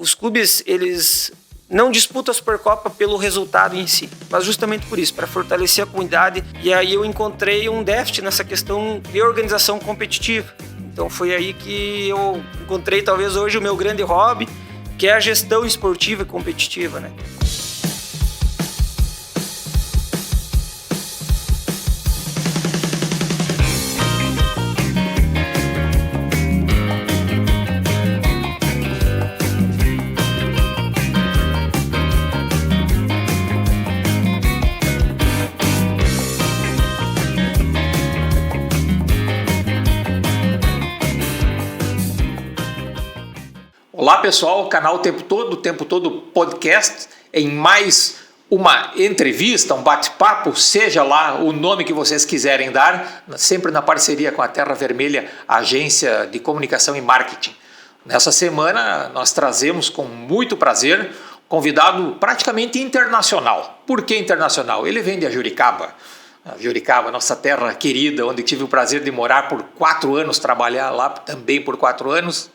Os clubes, eles não disputam a Supercopa pelo resultado em si, mas justamente por isso, para fortalecer a comunidade. E aí eu encontrei um déficit nessa questão de organização competitiva. Então foi aí que eu encontrei talvez hoje o meu grande hobby, que é a gestão esportiva e competitiva, né? Olá pessoal, canal o Tempo Todo podcast, em mais uma entrevista, um bate-papo, seja lá o nome que vocês quiserem dar, sempre na parceria com a Terra Vermelha, agência de comunicação e marketing. Nessa semana nós trazemos com muito prazer um convidado praticamente internacional. Por que internacional? Ele vem de Juricaba, nossa terra querida, onde tive o prazer de morar por 4 anos, trabalhar lá também por 4 anos.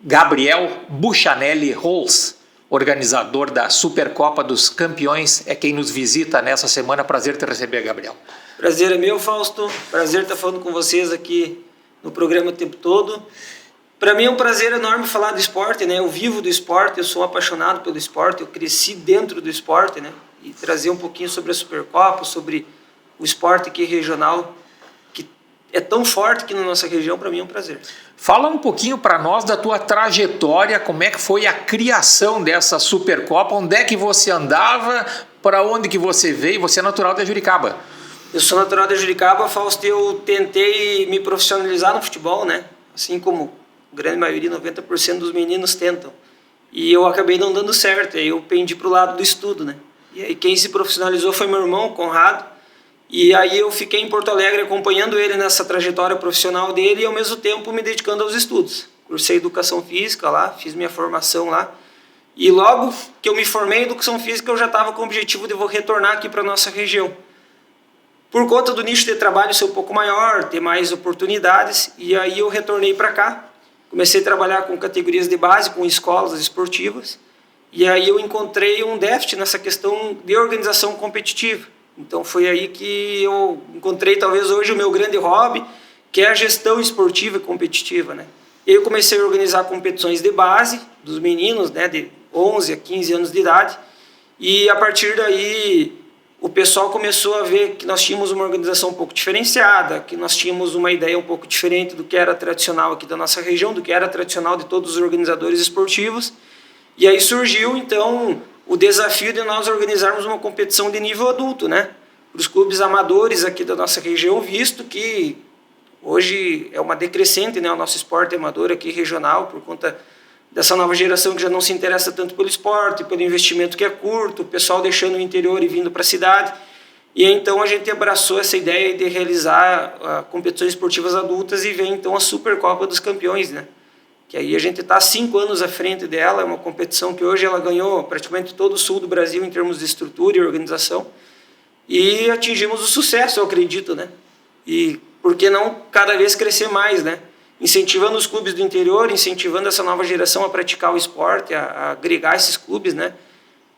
Gabriel Buchanelli Holz, organizador da Supercopa dos Campeões, é quem nos visita nessa semana. Prazer te receber, Gabriel. Prazer é meu, Fausto. Prazer estar falando com vocês aqui no programa o tempo todo. Para mim é um prazer enorme falar do esporte, né? Eu vivo do esporte, eu sou apaixonado pelo esporte, eu cresci dentro do esporte, né? E trazer um pouquinho sobre a Supercopa, sobre o esporte aqui regional, que é tão forte aqui na nossa região, para mim é um prazer. Fala um pouquinho para nós da tua trajetória, como é que foi a criação dessa Supercopa, onde é que você andava, para onde que você veio? Você é natural de Juricaba. Eu sou natural de Juricaba, Fausto. Eu tentei me profissionalizar no futebol, né? Assim como a grande maioria, 90% dos meninos tentam. E eu acabei não dando certo, aí eu pendi para o lado do estudo, né? E aí quem se profissionalizou foi meu irmão, Conrado. E aí eu fiquei em Porto Alegre acompanhando ele nessa trajetória profissional dele e ao mesmo tempo me dedicando aos estudos. Cursei educação física lá, fiz minha formação lá. E logo que eu me formei em educação física eu já estava com o objetivo de vou retornar aqui para a nossa região. Por conta do nicho de trabalho ser um pouco maior, ter mais oportunidades, e aí eu retornei para cá. Comecei a trabalhar com categorias de base, com escolas esportivas. E aí eu encontrei um déficit nessa questão de organização competitiva. Então foi aí que eu encontrei talvez hoje o meu grande hobby, que é a gestão esportiva e competitiva, né? Eu comecei a organizar competições de base dos meninos, né, de 11 a 15 anos de idade, e a partir daí o pessoal começou a ver que nós tínhamos uma organização um pouco diferenciada, que nós tínhamos uma ideia um pouco diferente do que era tradicional aqui da nossa região, do que era tradicional de todos os organizadores esportivos. E aí surgiu então o desafio de nós organizarmos uma competição de nível adulto, né? Para os clubes amadores aqui da nossa região, visto que hoje é uma decrescente, né, o nosso esporte amador aqui regional, por conta dessa nova geração que já não se interessa tanto pelo esporte, pelo investimento que é curto, o pessoal deixando o interior e vindo para a cidade. E então a gente abraçou essa ideia de realizar competições esportivas adultas e vem então a Supercopa dos Campeões, né? Que aí a gente está 5 anos à frente dela, é uma competição que hoje ela ganhou praticamente todo o sul do Brasil em termos de estrutura e organização, e atingimos o sucesso, eu acredito, né? E por que não cada vez crescer mais, né? Incentivando os clubes do interior, incentivando essa nova geração a praticar o esporte, a agregar esses clubes, né?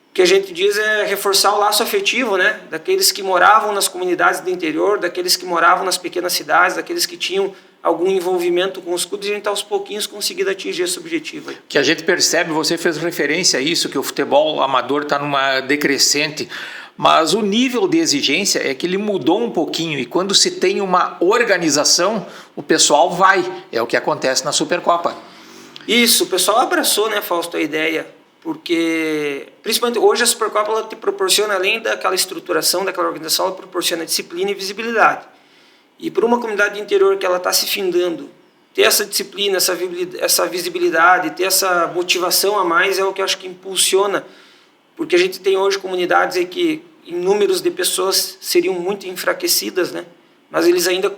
O que a gente diz é reforçar o laço afetivo, né? Daqueles que moravam nas comunidades do interior, daqueles que moravam nas pequenas cidades, daqueles que tinham algum envolvimento com os clubes, e a gente está aos pouquinhos conseguindo atingir esse objetivo aí. Que a gente percebe, você fez referência a isso, que o futebol amador está numa decrescente, mas o nível de exigência é que ele mudou um pouquinho, e quando se tem uma organização, o pessoal vai, é o que acontece na Supercopa. Isso, o pessoal abraçou, né, Fausto, a ideia, porque principalmente hoje a Supercopa ela te proporciona, além daquela estruturação, daquela organização, ela proporciona disciplina e visibilidade. E para uma comunidade de interior que ela está se findando, ter essa disciplina, essa visibilidade, ter essa motivação a mais é o que eu acho que impulsiona, porque a gente tem hoje comunidades aí que em números de pessoas seriam muito enfraquecidas, né? Mas eles ainda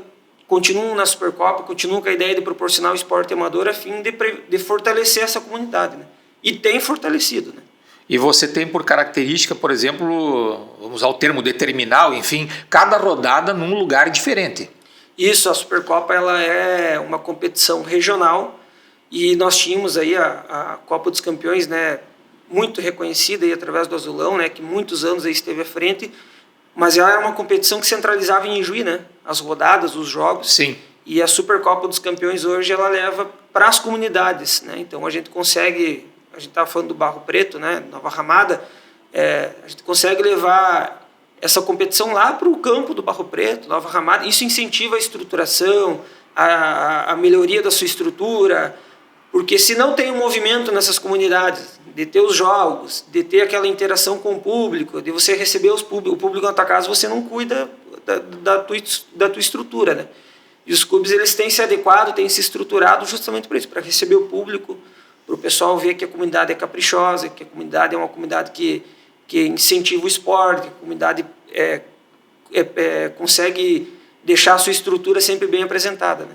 continuam na Supercopa, continuam com a ideia de proporcionar o esporte amador a fim de fortalecer essa comunidade, né? E tem fortalecido, né? E você tem por característica, por exemplo, vamos usar o termo determinal, enfim, cada rodada num lugar diferente. Isso, a Supercopa ela é uma competição regional E nós tínhamos aí a Copa dos Campeões, né, muito reconhecida aí através do Azulão, né, que muitos anos aí esteve à frente, mas ela era uma competição que centralizava em Ijuí, né, as rodadas, os jogos. Sim. E a Supercopa dos Campeões hoje ela leva para as comunidades, né? Então a gente consegue, a gente estava falando do Barro Preto, né, Nova Ramada, a gente consegue levar essa competição lá para o campo do Barro Preto, Nova Ramada. Isso incentiva a estruturação, a melhoria da sua estrutura, porque se não tem um movimento nessas comunidades, de ter os jogos, de ter aquela interação com o público, de você receber o público na tua casa, você não cuida da tua estrutura, né? E os clubes eles têm se adequado, têm se estruturado justamente para isso, para receber o público, para o pessoal ver que a comunidade é caprichosa, que a comunidade é uma comunidade que incentiva o esporte, que a comunidade consegue deixar a sua estrutura sempre bem apresentada, né?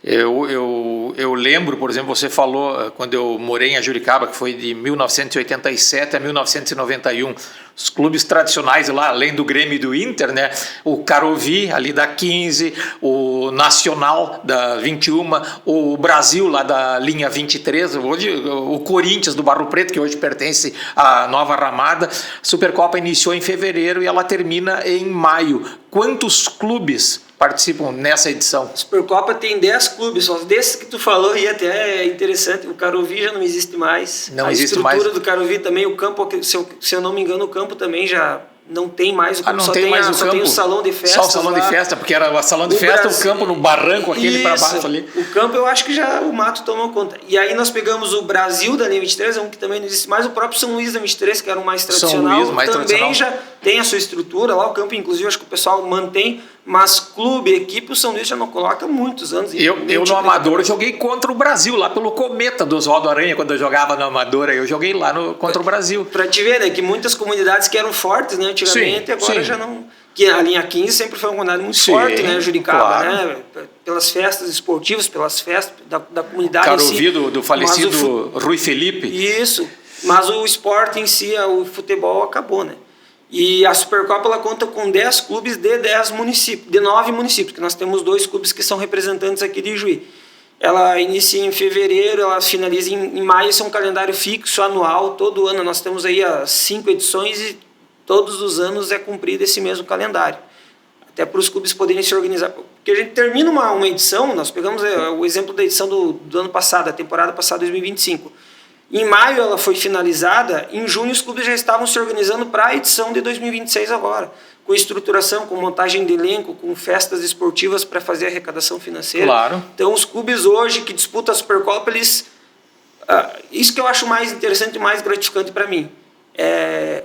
Eu lembro, por exemplo, você falou quando eu morei em Juricaba, que foi de 1987 a 1991, os clubes tradicionais lá, além do Grêmio e do Inter, né? O Carovi, ali da 15, o Nacional da 21, o Brasil lá da linha 23, hoje, o Corinthians do Barro Preto, que hoje pertence à Nova Ramada. A Supercopa iniciou em fevereiro e ela termina em maio. Quantos clubes participam nessa edição? A Supercopa tem 10 clubes, só desses que tu falou, e até é interessante, o Carovi já não existe mais. Não existe mais. A estrutura do Carovi também, o campo, se eu não me engano, o campo também já não tem mais. O campo não só tem mais o só campo. Tem o salão de festa. Só o salão de festa, porque era o salão de festa, o campo no barranco, aquele para baixo ali. O campo eu acho que já o mato tomou conta. E aí nós pegamos o Brasil da linha 23, um que também não existe mais, o próprio São Luís da 23, que era o mais tradicional. São Luís, mais também tradicional. Já tem a sua estrutura lá, o campo inclusive acho que o pessoal mantém, mas clube, equipe, o São Luís já não coloca há muitos anos. Eu no Amador joguei contra o Brasil, lá pelo Cometa do Oswaldo Aranha, quando eu jogava no Amador, eu joguei lá contra o Brasil. Pra te ver, né, que muitas comunidades que eram fortes, né, antigamente, agora já não... Que a linha 15 sempre foi uma comunidade muito forte, né, Juricaba, claro. né, pelas festas esportivas, pelas festas da comunidade Carovi, em si. do falecido Rui Felipe. Isso, mas o esporte em si, o futebol acabou, né. E a Supercopa ela conta com 10 clubes de 10 municípios, de 9 municípios, que nós temos 2 clubes que são representantes aqui de Ijuí. Ela inicia em fevereiro, ela finaliza em maio, isso é um calendário fixo, anual, todo ano. Nós temos aí as 5 edições e todos os anos é cumprido esse mesmo calendário. Até para os clubes poderem se organizar. Porque a gente termina uma edição, nós pegamos o exemplo da edição do ano passado, a temporada passada, 2025. Em maio ela foi finalizada, em junho os clubes já estavam se organizando para a edição de 2026 agora, com estruturação, com montagem de elenco, com festas esportivas para fazer arrecadação financeira. Claro. Então os clubes hoje que disputam a Supercopa, eles... isso que eu acho mais interessante e mais gratificante para mim.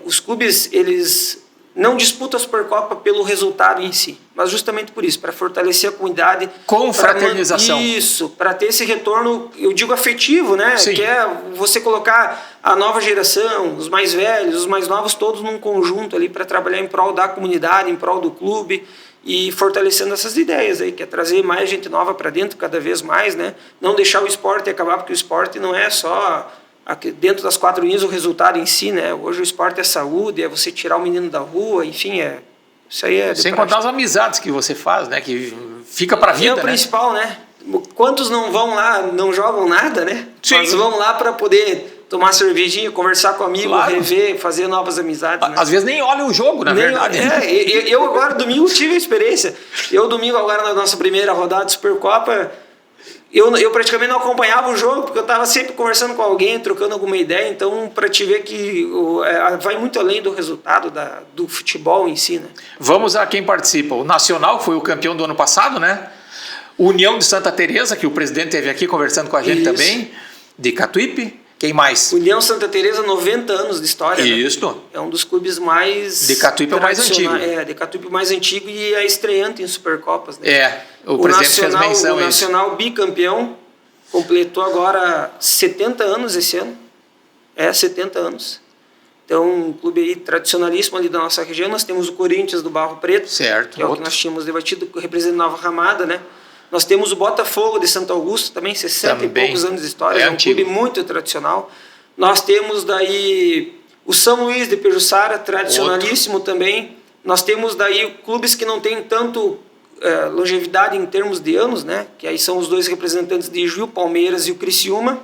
Os clubes, eles não disputam a Supercopa pelo resultado em si, mas justamente por isso, para fortalecer a comunidade. Com fraternização. Isso, para ter esse retorno, eu digo afetivo, né? Sim. Que é você colocar a nova geração, os mais velhos, os mais novos, todos num conjunto ali para trabalhar em prol da comunidade, em prol do clube e fortalecendo essas ideias aí, que é trazer mais gente nova para dentro cada vez mais, né? Não deixar o esporte acabar, porque o esporte não é só... dentro das 4 linhas o resultado em si, né? Hoje o esporte é saúde, é você tirar o menino da rua, enfim, isso aí é... Sem contar as amizades que você faz, né? Que fica para a vida, é o principal, né? Quantos não vão lá, não jogam nada, né? Sim. Mas vão lá para poder tomar cervejinha, conversar com amigo, claro. Rever, fazer novas amizades, né? Às vezes nem olham o jogo, na verdade. Eu agora, domingo, tive a experiência. Domingo, agora na nossa primeira rodada de Supercopa... Eu praticamente não acompanhava o jogo, porque eu estava sempre conversando com alguém, trocando alguma ideia, então para te ver que vai muito além do resultado do futebol em si, né? Vamos a quem participa. O Nacional foi o campeão do ano passado, né? União de Santa Teresa, que o presidente esteve aqui conversando com a gente também, de Catuípe. Quem mais? União Santa Teresa, 90 anos de história. Isso. Né? É um dos clubes mais... De Catuípe é o mais antigo. De Catuípe mais antigo e é estreante em Supercopas. Né? O presidente fez menção. O Nacional bicampeão completou agora 70 anos esse ano. 70 anos. Então, um clube aí tradicionalíssimo ali da nossa região. Nós temos o Corinthians do Barro Preto. Certo. Que é o que nós tínhamos debatido, representando Nova Ramada, né? Nós temos o Botafogo de Santo Augusto, também 60 e poucos anos de história, é um clube muito tradicional. Nós temos daí o São Luís de Pejuçara, tradicionalíssimo também. Nós temos daí clubes que não têm tanto longevidade em termos de anos, né? Que aí são os 2 representantes de Ijuí, o Palmeiras e o Criciúma.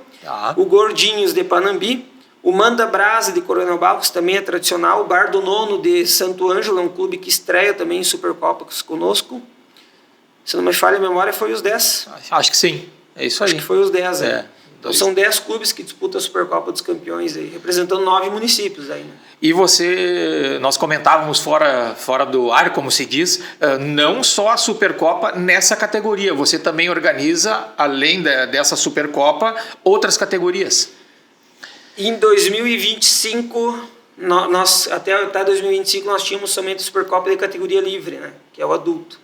O Gordinhos de Panambi, o Manda Brasa de Coronel Barros, também é tradicional, o Bar do Nono de Santo Ângelo, é um clube que estreia também em Supercopas conosco. Se não me falha a memória, foi os 10. Acho que sim, é isso aí. Acho que foi os 10, Então são 10 clubes que disputam a Supercopa dos Campeões, aí, representando 9 municípios. Aí, né? E nós comentávamos fora do ar, como se diz, não só a Supercopa nessa categoria, você também organiza, além dessa Supercopa, outras categorias. Em 2025, até 2025, nós tínhamos somente a Supercopa de categoria livre, né? Que é o adulto.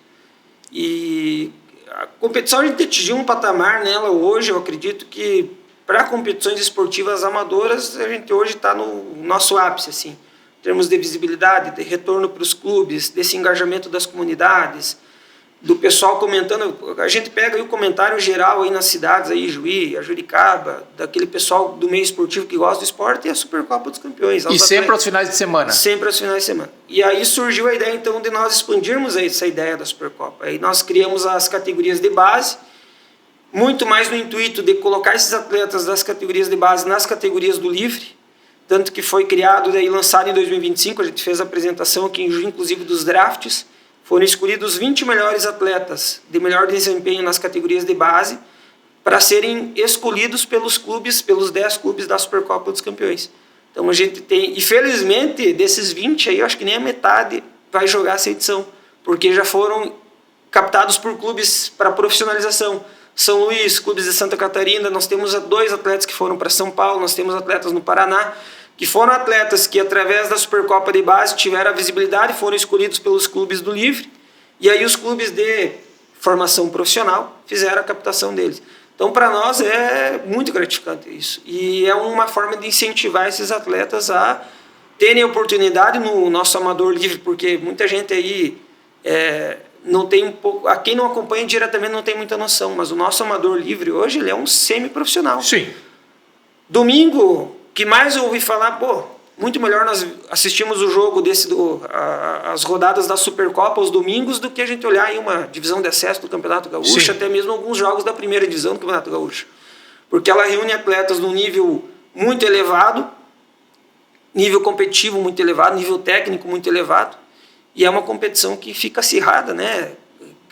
E a competição, a gente atingiu um patamar nela hoje, eu acredito que para competições esportivas amadoras, a gente hoje está no nosso ápice, assim, em termos de visibilidade, de retorno para os clubes, desse engajamento das comunidades, do pessoal comentando. A gente pega aí o comentário geral aí nas cidades, aí, Juí, a Juricaba, daquele pessoal do meio esportivo que gosta do esporte, e a Supercopa dos Campeões. E sempre aos finais de semana? Sempre aos finais de semana. E aí surgiu a ideia, então, de nós expandirmos essa ideia da Supercopa. Aí nós criamos as categorias de base, muito mais no intuito de colocar esses atletas das categorias de base nas categorias do livre, tanto que foi criado e lançado em 2025, a gente fez a apresentação aqui em Juí, inclusive dos drafts. Foram escolhidos 20 melhores atletas de melhor desempenho nas categorias de base para serem escolhidos pelos clubes, pelos 10 clubes da Supercopa dos Campeões. Então a gente tem, e felizmente desses 20 aí, eu acho que nem a metade vai jogar essa edição, porque já foram captados por clubes para profissionalização. São Luís, clubes de Santa Catarina, nós temos 2 atletas que foram para São Paulo, nós temos atletas no Paraná, que foram atletas que, através da Supercopa de base, tiveram a visibilidade, foram escolhidos pelos clubes do Livre, e aí os clubes de formação profissional fizeram a captação deles. Então, para nós, é muito gratificante isso. E é uma forma de incentivar esses atletas a terem oportunidade no nosso amador livre, porque muita gente aí não tem um pouco... A quem não acompanha diretamente não tem muita noção, mas o nosso amador livre hoje ele é um semi-profissional. Sim. Domingo, que mais eu ouvi falar, muito melhor nós assistimos o jogo as rodadas da Supercopa aos domingos do que a gente olhar em uma divisão de acesso do Campeonato Gaúcho, Sim. até mesmo alguns jogos da primeira divisão do Campeonato Gaúcho. Porque ela reúne atletas num nível muito elevado, nível competitivo muito elevado, nível técnico muito elevado, e é uma competição que fica acirrada, né?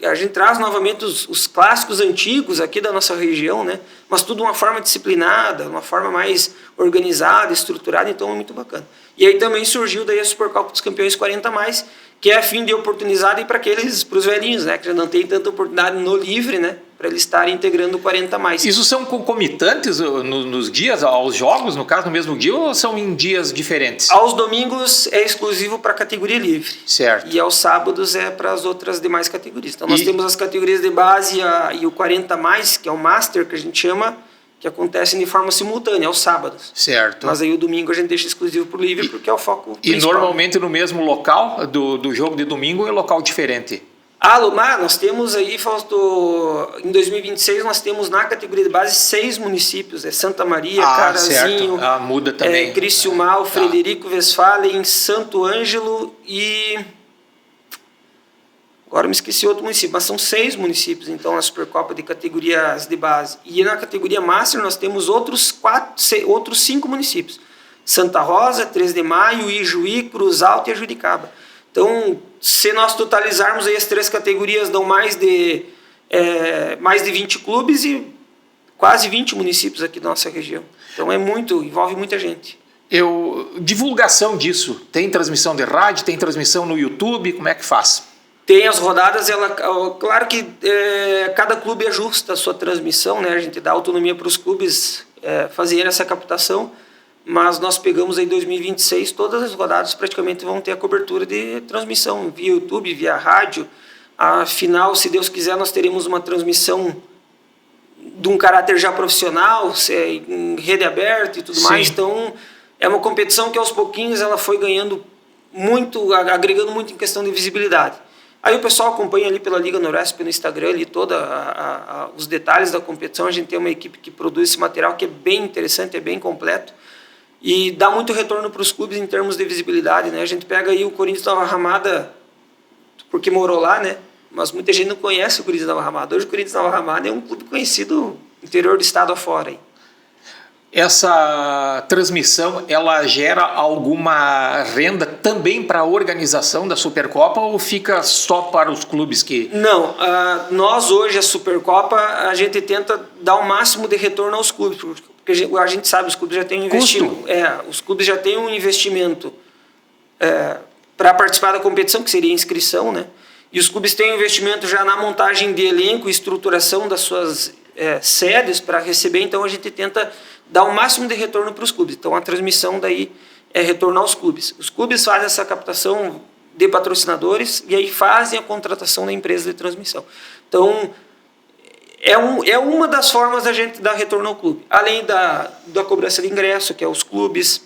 A gente traz novamente os clássicos antigos aqui da nossa região, né? Mas tudo de uma forma disciplinada, uma forma mais organizada, estruturada, então é muito bacana. E aí também surgiu daí a Supercopa dos Campeões 40+, que é a fim de oportunidade para os velhinhos, né? Que já não tem tanta oportunidade no livre, né? Para eles estarem integrando o 40+. Isso são concomitantes nos dias, aos jogos, no caso, no mesmo dia, ou são em dias diferentes? Aos domingos é exclusivo para a categoria livre. Certo. E aos sábados é para as outras demais categorias. Então nós temos as categorias de base e o 40+, que é o Master, que a gente chama, que acontecem de forma simultânea, aos sábados. Certo. Mas aí o domingo a gente deixa exclusivo para o livre, porque é o foco principal. E normalmente no mesmo local do jogo de domingo é local diferente? Alomar, nós temos aí, em 2026, nós temos na categoria de base 6 municípios, Santa Maria, Carazinho, muda também. Criciúmal, Frederico Westphalen, Santo Ângelo e... Agora me esqueci outro município, mas são 6 municípios, então, na Supercopa de categorias de base. E na categoria Master nós temos outros 5 municípios. Santa Rosa, 3 de Maio, Ijuí, Cruz Alta e Juricaba. Então, se nós totalizarmos aí as 3 categorias, dão mais de 20 clubes e quase 20 municípios aqui da nossa região. Então, envolve muita gente. Divulgação disso, tem transmissão de rádio, tem transmissão no YouTube, como é que faz? Tem as rodadas, claro que cada clube ajusta a sua transmissão, né? A gente dá autonomia para os clubes fazerem essa captação, mas nós pegamos aí 2026, todas as rodadas praticamente vão ter a cobertura de transmissão via YouTube, via rádio. Afinal, se Deus quiser, nós teremos uma transmissão de um caráter já profissional, em rede aberta e tudo mais. Então, é uma competição que aos pouquinhos ela foi ganhando muito, agregando muito em questão de visibilidade. Aí o pessoal acompanha ali pela Liga Noroeste, pelo Instagram, ali todos os detalhes da competição. A gente tem uma equipe que produz esse material que é bem interessante, é bem completo. E dá muito retorno para os clubes em termos de visibilidade, né? A gente pega aí o Corinthians Nova Ramada, porque morou lá, né? mas muita gente não conhece o Corinthians Nova Ramada. Hoje o Corinthians Nova Ramada é um clube conhecido no interior do estado afora. Aí. Essa transmissão, ela gera alguma renda também para a organização da Supercopa ou fica só para os clubes que... Não, nós hoje, a Supercopa, a gente tenta dar o máximo de retorno aos clubes, porque a gente sabe, os clubes já têm um investimento. Os clubes já têm um investimento para participar da competição, que seria a inscrição, né? E os clubes têm um investimento já na montagem de elenco e estruturação das suas sedes para receber, então a gente tenta dar o máximo de retorno para os clubes. Então a transmissão daí é retornar aos clubes. Os clubes fazem essa captação de patrocinadores e aí fazem a contratação da empresa de transmissão. Então é uma das formas da gente dar retorno ao clube. Além da cobrança de ingresso, que é os clubes,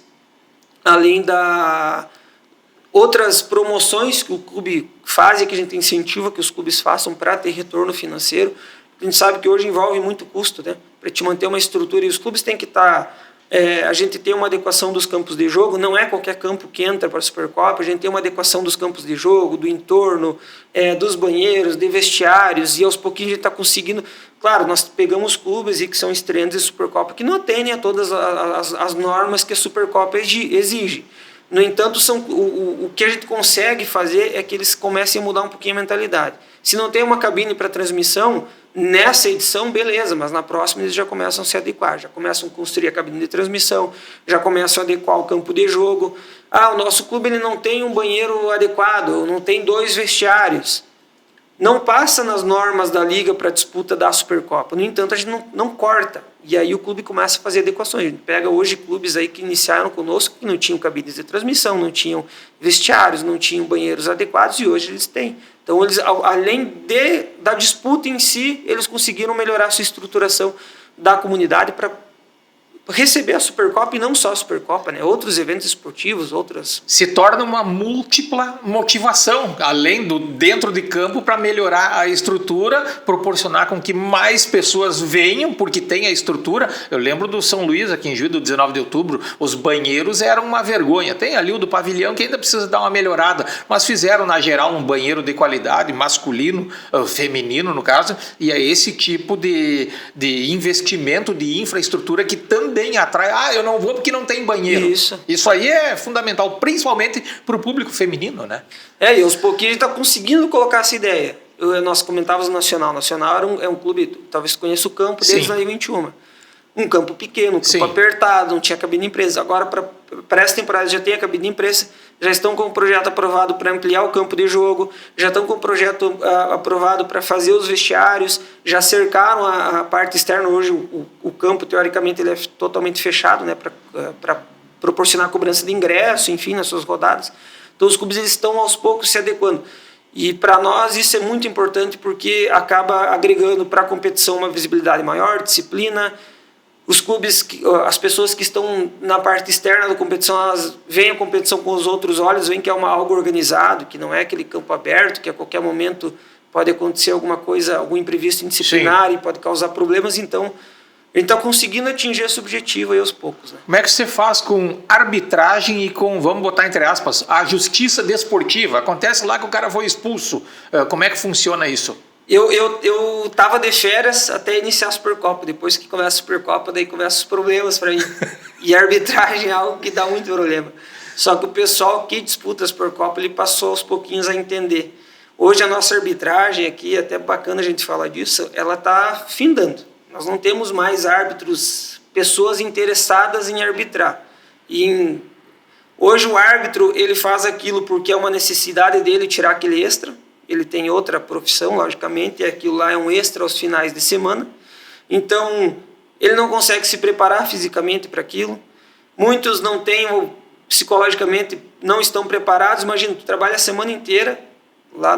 além da outras promoções que o clube faz e que a gente incentiva que os clubes façam para ter retorno financeiro. A gente sabe que hoje envolve muito custo, né? Para te manter uma estrutura, e os clubes têm que estar... a gente tem uma adequação dos campos de jogo, não é qualquer campo que entra para a Supercopa, a gente tem uma adequação dos campos de jogo, do entorno, dos banheiros, de vestiários, e aos pouquinhos a gente está conseguindo... Claro, nós pegamos clubes que são estreantes de Supercopa que não atendem a todas as normas que a Supercopa exige. No entanto, o que a gente consegue fazer é que eles comecem a mudar um pouquinho a mentalidade. Se não tem uma cabine para transmissão, nessa edição, beleza, mas na próxima eles já começam a se adequar, já começam a construir a cabine de transmissão, já começam a adequar o campo de jogo. O nosso clube ele não tem um banheiro adequado, não tem 2 vestiários. Não passa nas normas da Liga para a disputa da Supercopa. No entanto, a gente não corta. E aí o clube começa a fazer adequações. A gente pega hoje clubes aí que iniciaram conosco que não tinham cabines de transmissão, não tinham vestiários, não tinham banheiros adequados, e hoje eles têm. Então, eles, além da disputa em si, eles conseguiram melhorar a sua estruturação da comunidade para receber a Supercopa, e não só a Supercopa, né? Outros eventos esportivos, outras... Se torna uma múltipla motivação, além do dentro de campo, para melhorar a estrutura, proporcionar com que mais pessoas venham, porque tem a estrutura. Eu lembro do São Luís, aqui em Juiz, do 19 de outubro, os banheiros eram uma vergonha. Tem ali o do pavilhão, que ainda precisa dar uma melhorada, mas fizeram, na geral, um banheiro de qualidade, masculino, feminino, no caso, e é esse tipo de investimento de infraestrutura que também atrai. Eu não vou porque não tem banheiro. Isso aí é fundamental, principalmente para o público feminino, né? E aos pouquinhos a gente está conseguindo colocar essa ideia. Nós comentávamos o Nacional. O Nacional é um clube, talvez conheça o campo desde 2021. Um campo pequeno, um campo apertado, não tinha cabine de imprensa. Agora, para essa temporada, já tem a cabine de imprensa, já estão com o projeto aprovado para ampliar o campo de jogo, já estão com o projeto aprovado para fazer os vestiários, já cercaram a parte externa. Hoje o campo, teoricamente, ele é totalmente fechado, né, para proporcionar cobrança de ingresso, enfim, nas suas rodadas. Então, os clubes eles estão, aos poucos, se adequando. E para nós isso é muito importante porque acaba agregando para a competição uma visibilidade maior, disciplina. Os clubes, as pessoas que estão na parte externa da competição, elas veem a competição com os outros olhos, veem que é algo organizado, que não é aquele campo aberto, que a qualquer momento pode acontecer alguma coisa, algum imprevisto indisciplinar e pode causar problemas. Então, a gente está conseguindo atingir esse objetivo aí aos poucos. Né? Como é que você faz com arbitragem e com, vamos botar entre aspas, a justiça desportiva? Acontece lá que o cara foi expulso. Como é que funciona isso? Eu estava de férias até iniciar a Supercopa. Depois que começa a Supercopa, daí começam os problemas para mim. E a arbitragem é algo que dá muito problema. Só que o pessoal que disputa a Supercopa, ele passou aos pouquinhos a entender. Hoje a nossa arbitragem aqui, até bacana a gente falar disso, ela está findando. Nós não temos mais árbitros, pessoas interessadas em arbitrar. Hoje o árbitro ele faz aquilo porque é uma necessidade dele tirar aquele extra. Ele tem outra profissão, logicamente, e aquilo lá é um extra aos finais de semana. Então, ele não consegue se preparar fisicamente para aquilo. Muitos não têm, psicologicamente, não estão preparados. Imagina, tu trabalha a semana inteira lá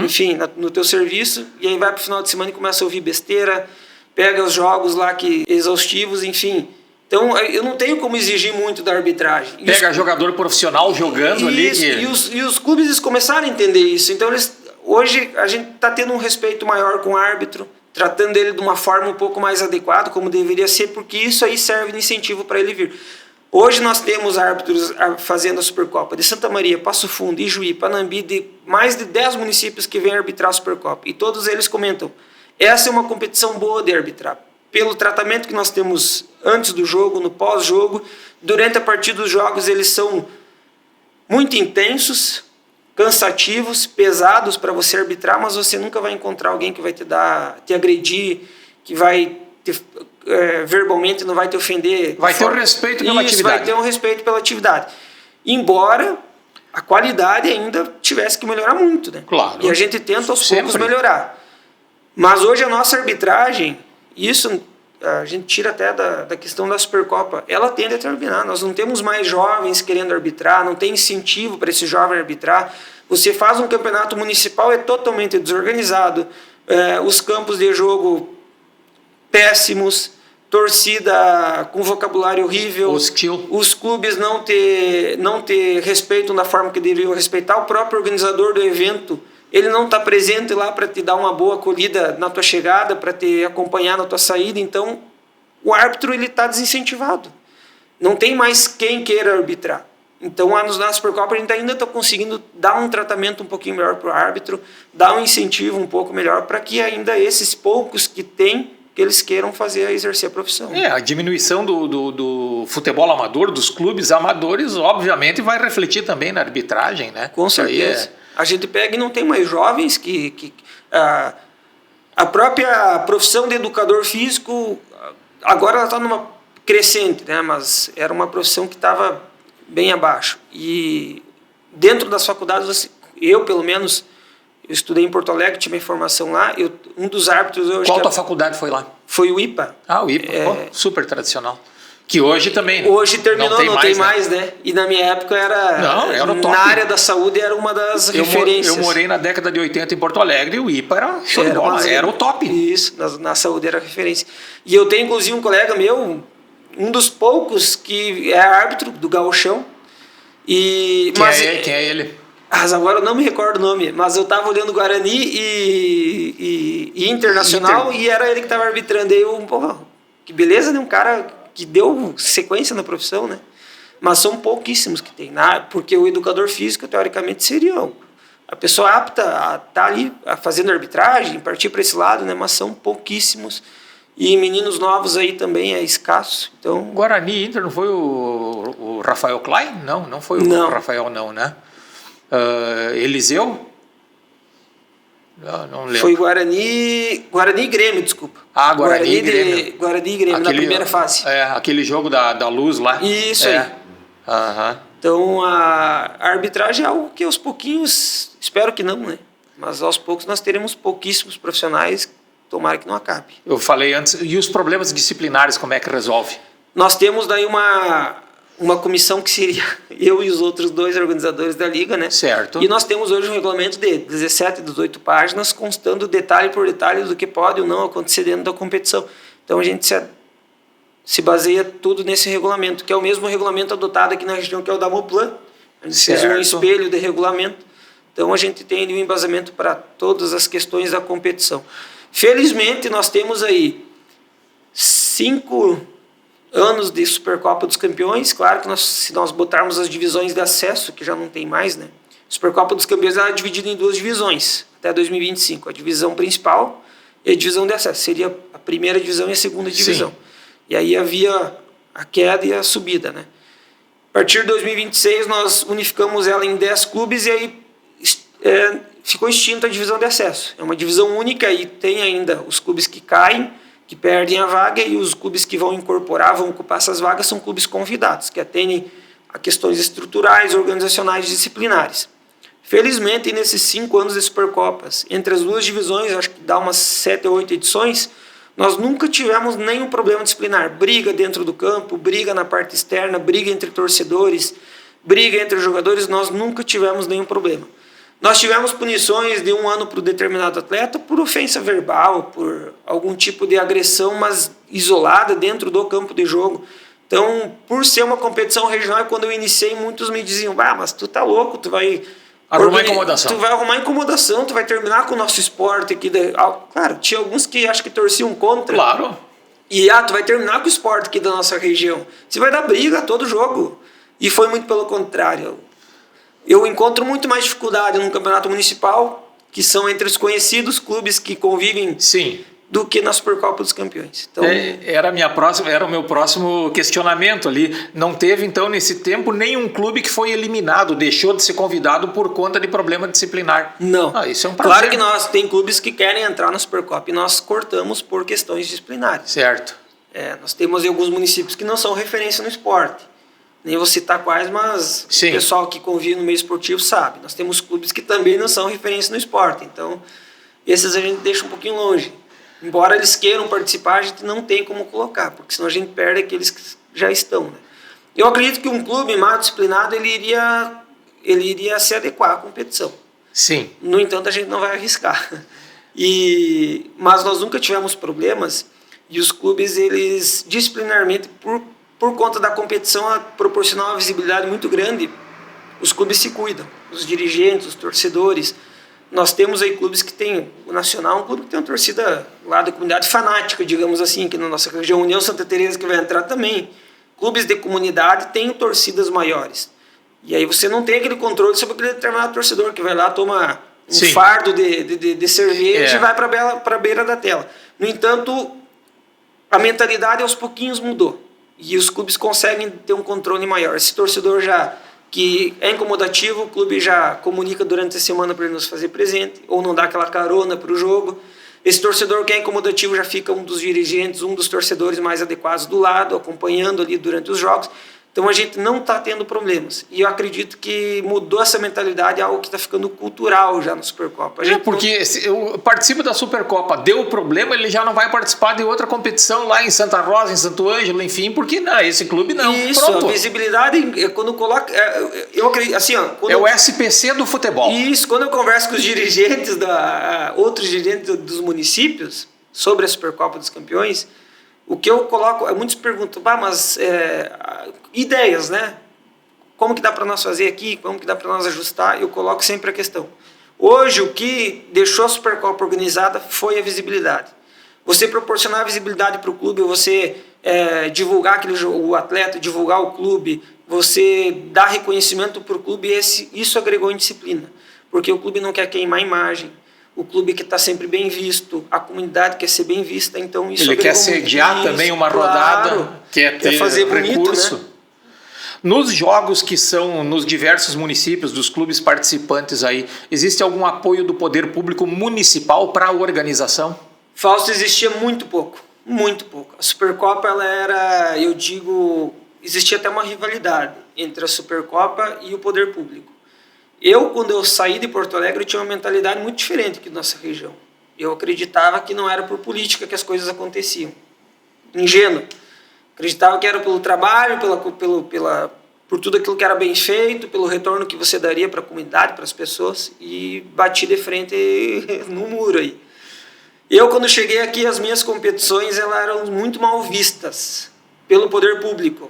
enfim, no teu serviço, e aí vai para o final de semana e começa a ouvir besteira, pega os jogos lá exaustivos, enfim. Então, eu não tenho como exigir muito da arbitragem. Pega jogador profissional jogando ali. E os clubes eles começaram a entender isso. Então, hoje a gente está tendo um respeito maior com o árbitro, tratando ele de uma forma um pouco mais adequada, como deveria ser, porque isso aí serve de incentivo para ele vir. Hoje nós temos árbitros fazendo a Supercopa de Santa Maria, Passo Fundo, Ijuí, Panambi, de mais de 10 municípios que vêm arbitrar a Supercopa. E todos eles comentam, essa é uma competição boa de arbitrar. Pelo tratamento que nós temos antes do jogo, no pós-jogo, durante a partida dos jogos, eles são muito intensos, cansativos, pesados para você arbitrar, mas você nunca vai encontrar alguém que vai te agredir, que vai verbalmente não vai te ofender. Vai ter um respeito pela atividade. Vai ter um respeito pela atividade. Embora a qualidade ainda tivesse que melhorar muito, né? Claro. E a gente tenta aos poucos melhorar. Mas hoje a nossa arbitragem, isso a gente tira até da questão da Supercopa, ela tende a terminar. Nós não temos mais jovens querendo arbitrar, não tem incentivo para esse jovem arbitrar. Você faz um campeonato municipal, é totalmente desorganizado. Os campos de jogo péssimos, torcida com vocabulário horrível, hostil. Os clubes não te respeitam da forma que deveriam respeitar, o próprio organizador do evento, ele não está presente lá para te dar uma boa acolhida na tua chegada, para te acompanhar na tua saída, então o árbitro está desincentivado, não tem mais quem queira arbitrar. Então, na Supercopa, a gente ainda está conseguindo dar um tratamento um pouquinho melhor para o árbitro, dar um incentivo um pouco melhor para que ainda esses poucos que tem, que eles queiram exercer a profissão. A diminuição do futebol amador, dos clubes amadores, obviamente vai refletir também na arbitragem, né? Com certeza. A gente pega e não tem mais jovens a própria profissão de educador físico, agora ela está numa crescente, né? Mas era uma profissão que estava bem abaixo. E dentro das faculdades, eu pelo menos, eu estudei em Porto Alegre, tive minha formação lá. Um dos árbitros... Qual tua faculdade foi lá? Foi o IPA. O IPA, super tradicional. Que hoje também... Hoje terminou, não tem mais, né? E na minha época era o top. Na área da saúde era uma das referências. Eu morei na década de 80 em Porto Alegre e o IPA era show de bola, era o top. Isso, na saúde era referência. E eu tenho inclusive um colega meu, um dos poucos que é árbitro do Gauchão. Quem é ele? Agora eu não me recordo o nome, mas eu estava olhando Guarani e Internacional e era ele que estava arbitrando. Aí que beleza, né? Um cara que deu sequência na profissão, né? Mas são pouquíssimos que tem, porque o educador físico, teoricamente, seria a pessoa apta a estar ali fazendo arbitragem, partir para esse lado, né? Mas são pouquíssimos. E meninos novos aí também é escasso. Então... Guarani e Inter não foi o Rafael Klein? Não foi o Rafael, não, né? Eliseu? Não lembro. Foi Guarani e Grêmio, desculpa. Guarani e Grêmio. Guarani e Grêmio, na primeira fase. Aquele jogo da luz lá. Isso aí. Então, a arbitragem é algo que aos pouquinhos, espero que não, né? Mas aos poucos nós teremos pouquíssimos profissionais, tomara que não acabe. Eu falei antes, e os problemas disciplinares, como é que resolve? Nós temos daí uma comissão que seria eu e os outros 2 organizadores da Liga, né? Certo. E nós temos hoje um regulamento de 17, 18 páginas, constando detalhe por detalhe do que pode ou não acontecer dentro da competição. Então a gente se baseia tudo nesse regulamento, que é o mesmo regulamento adotado aqui na região, que é o da Moplan. A gente fez um espelho de regulamento. Então a gente tem um embasamento para todas as questões da competição. Felizmente nós temos aí 5 anos de Supercopa dos Campeões. Claro que se nós botarmos as divisões de acesso, que já não tem mais, né? Supercopa dos Campeões é dividida em 2 divisões, até 2025. A divisão principal e a divisão de acesso. Seria a primeira divisão e a segunda divisão. Sim. E aí havia a queda e a subida, né? A partir de 2026, nós unificamos ela em 10 clubes e aí ficou extinta a divisão de acesso. É uma divisão única e tem ainda os clubes que caem, que perdem a vaga, e os clubes que vão incorporar, vão ocupar essas vagas, são clubes convidados, que atendem a questões estruturais, organizacionais e disciplinares. Felizmente, nesses 5 anos de Supercopas, entre as 2 divisões, acho que dá umas 7 ou 8 edições, nós nunca tivemos nenhum problema disciplinar. Briga dentro do campo, briga na parte externa, briga entre torcedores, briga entre os jogadores, nós nunca tivemos nenhum problema. Nós tivemos punições de 1 ano para o determinado atleta por ofensa verbal, por algum tipo de agressão, mas isolada dentro do campo de jogo. Então, por ser uma competição regional, quando eu iniciei, muitos me diziam, mas tu tá louco, tu vai... Arrumar incomodação. Tu vai arrumar incomodação, tu vai terminar com o nosso esporte aqui. Claro, tinha alguns que acho que torciam contra. Claro. E tu vai terminar com o Sport aqui da nossa região. Você vai dar briga todo jogo. E foi muito pelo contrário. Eu encontro muito mais dificuldade no campeonato municipal, que são entre os conhecidos clubes que convivem, sim, do que na Supercopa dos Campeões. Então, era o meu próximo questionamento ali. Não teve, então, nesse tempo, nenhum clube que foi eliminado, deixou de ser convidado por conta de problema disciplinar? Não. Isso é um prazer. Claro que tem clubes que querem entrar na Supercopa e nós cortamos por questões disciplinares. Certo. Nós temos alguns municípios que não são referência no esporte. Nem vou citar quais, mas sim, o pessoal que convive no meio esportivo sabe. Nós temos clubes que também não são referência no esporte. Então, esses a gente deixa um pouquinho longe. Embora eles queiram participar, a gente não tem como colocar, porque senão a gente perde aqueles que já estão. Né? Eu acredito que um clube mais disciplinado ele iria se adequar à competição. Sim. No entanto, a gente não vai arriscar. Mas nós nunca tivemos problemas e os clubes, eles disciplinarmente, por conta da competição, a proporcionar uma visibilidade muito grande, os clubes se cuidam, os dirigentes, os torcedores. Nós temos aí clubes que tem, o Nacional é um clube que tem uma torcida lá da comunidade fanática, digamos assim, aqui na nossa região, União Santa Teresa que vai entrar também. Clubes de comunidade têm torcidas maiores. E aí você não tem aquele controle sobre aquele determinado torcedor que vai lá, toma um sim, fardo de cerveja e vai para a beira da tela. No entanto, a mentalidade aos pouquinhos mudou. E os clubes conseguem ter um controle maior. Esse torcedor que é incomodativo, o clube já comunica durante a semana para ele nos fazer presente, ou não dá aquela carona para o jogo. Esse torcedor que é incomodativo já fica um dos dirigentes, um dos torcedores mais adequados do lado, acompanhando ali durante os jogos. Então a gente não está tendo problemas. E eu acredito que mudou essa mentalidade, é algo que está ficando cultural já na Supercopa. Porque eu participo da Supercopa, deu problema, ele já não vai participar de outra competição lá em Santa Rosa, em Santo Ângelo, enfim, porque não, esse clube não. Isso, pronto. A visibilidade, quando coloca. Eu acredito, assim, o SPC do futebol. Isso, quando eu converso com os dirigentes, outros dirigentes dos municípios, sobre a Supercopa dos Campeões, o que eu coloco, muitos perguntam, mas ideias, né? Como que dá para nós fazer aqui? Como que dá para nós ajustar? Eu coloco sempre a questão. Hoje, o que deixou a Supercopa organizada foi a visibilidade. Você proporcionar visibilidade para o clube, você divulgar o atleta, divulgar o clube, você dar reconhecimento para o clube, isso agregou em disciplina. Porque o clube não quer queimar a imagem. O clube que está sempre bem visto, a comunidade quer ser bem vista, então isso... Ele quer sediar também uma rodada, quer fazer recurso. Bonito, né? Nos jogos que são nos diversos municípios, dos clubes participantes aí, existe algum apoio do poder público municipal para a organização? Fausto, existia muito pouco, muito pouco. A Supercopa, ela era, existia até uma rivalidade entre a Supercopa e o poder público. Quando eu saí de Porto Alegre, eu tinha uma mentalidade muito diferente que nossa região. Eu acreditava que não era por política que as coisas aconteciam. Ingênuo. Acreditava que era pelo trabalho, por tudo aquilo que era bem feito, pelo retorno que você daria para a comunidade, para as pessoas, e bati de frente no muro aí. Quando cheguei aqui, as minhas competições elas eram muito mal vistas pelo poder público.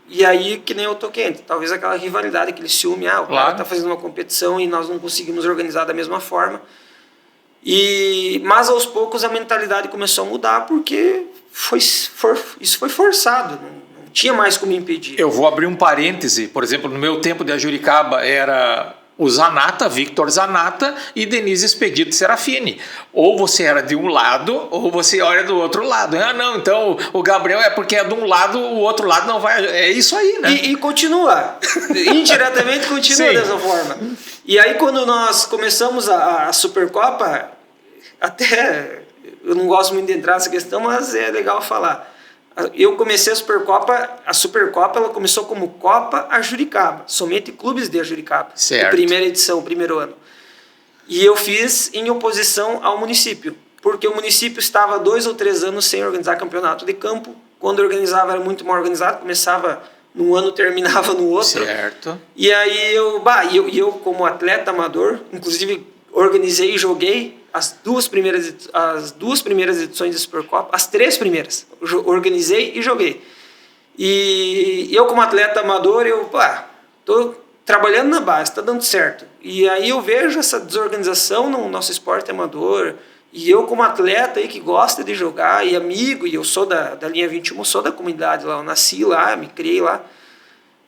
E aí, que nem eu tô quente, talvez aquela rivalidade, aquele ciúme, o cara está fazendo uma competição e nós não conseguimos organizar da mesma forma. Mas aos poucos a mentalidade começou a mudar porque isso foi forçado, não tinha mais como impedir. Eu vou abrir um parêntese, por exemplo, no meu tempo de Ajuricaba era o Zanata, Victor Zanata e Denise Expedito Serafini. Ou você era de um lado, ou você era do outro lado. Não, então o Gabriel é porque é de um lado, o outro lado não vai... É isso aí, né? E continua. Indiretamente continua dessa forma. E aí quando nós começamos a Supercopa, até eu não gosto muito de entrar nessa questão, mas é legal falar. Eu comecei a Supercopa ela começou como Copa Ajuricaba, somente clubes de Ajuricaba. Certo. A primeira edição, o primeiro ano. E eu fiz em oposição ao município, porque o município estava 2 ou 3 anos sem organizar campeonato de campo. Quando organizava era muito mal organizado, começava num ano, terminava no outro. Certo. E aí eu como atleta amador, inclusive organizei e joguei as duas primeiras edições da Supercopa, as 3 primeiras, organizei e joguei. E eu como atleta amador, estou trabalhando na base, está dando certo. E aí eu vejo essa desorganização no nosso esporte amador, E eu, como atleta aí que gosta de jogar e amigo, e eu sou da linha 21, eu sou da comunidade lá, eu nasci lá, me criei lá.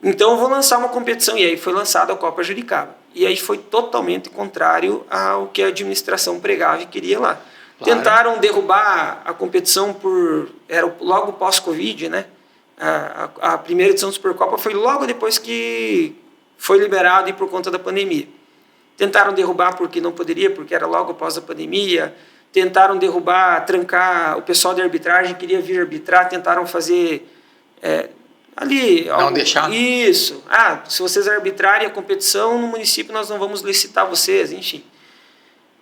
Então eu vou lançar uma competição, e aí foi lançada a Copa Juricaba. E aí foi totalmente contrário ao que a administração pregava e queria lá. Claro. Tentaram derrubar a competição era logo pós-Covid, né? A primeira edição do Supercopa foi logo depois que foi liberado e por conta da pandemia. Tentaram derrubar porque não poderia, porque era logo após a pandemia. Tentaram derrubar, trancar, o pessoal da arbitragem queria vir arbitrar, tentaram fazer ali... Não deixar? Isso. Se vocês arbitrarem a competição no município, nós não vamos licitar vocês, enfim.